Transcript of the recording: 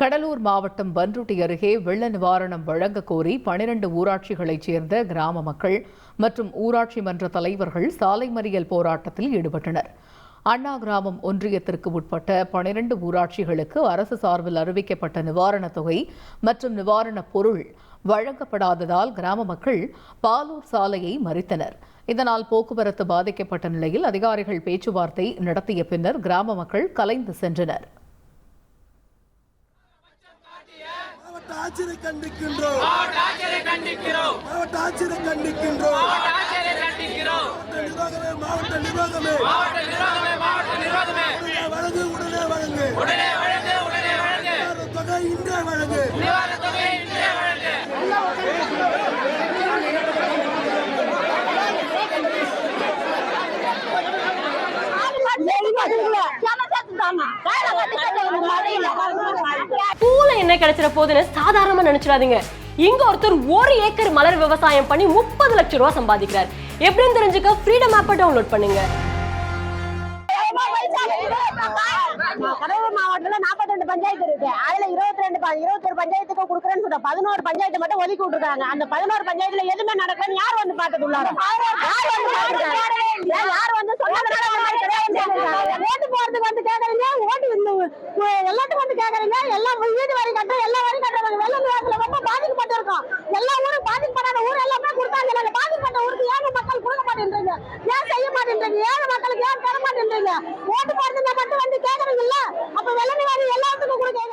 கடலூர் மாவட்டம் பன்ருட்டி அருகே வெள்ள நிவாரணம் வழங்க கோரி 12 ஊராட்சிகளைச் சேர்ந்த கிராம மக்கள் மற்றும் ஊராட்சி மன்ற தலைவர்கள் சாலை மறியல் போராட்டத்தில் ஈடுபட்டனர். அண்ணா கிராமம் ஒன்றியத்திற்கு உட்பட்ட 12 ஊராட்சிகளுக்கு அரசு சார்பில் அறிவிக்கப்பட்ட நிவாரணத் தொகை மற்றும் நிவாரணப் பொருள் வழங்கப்படாததால் கிராம மக்கள் பாலூர் சாலையை மறித்தனர். இதனால் போக்குவரத்து பாதிக்கப்பட்ட நிலையில் அதிகாரிகள் பேச்சுவார்த்தை நடத்திய பின்னர் கிராம மக்கள் கலைந்து சென்றனர். ஆட்சியை கண்டிக்கின்றோம். மாவட்ட நிர்வாகமே வழங்கு, உடனே வழங்கு. தொகை இன்றே வழங்கு. பூல என்ன கிடைச்சிட போதுன்னு சாதாரணமா நினைச்சிடாதீங்க. இங்க ஒருத்தர் 1 ஏக்கர் மலர் விவசாயம் பண்ணி 30 லட்சம் ரூபாய் சம்பாதிக்கிறார். எப்படின்னு தெரிஞ்சுக்க ஃப்ரீடம் ஆப்பை டவுன்லோட் பண்ணுங்க. கடலூர் மாவட்டத்துல 42 பஞ்சாயத்து இருக்கு. அதுல 21 பஞ்சாயத்துக்கு கொடுக்குறேன்னு சொல்ற 11 பஞ்சாயத்து மட்டும் ஒதுக்கி விட்டுருக்காங்க. அந்த 11 பஞ்சாயத்துல எதுவுமே நடக்கலன்னு யார் வந்து பார்த்தது உள்ளார? யார் வந்து சொன்னதுனால ஓட்டு போறதுக்கு வந்து கேக்குறீங்க, ஓட்டு எல்லாத்துக்கும் வந்து கேக்குறீங்க, எல்லாம் வீடு வரி கட்ட எல்லாம்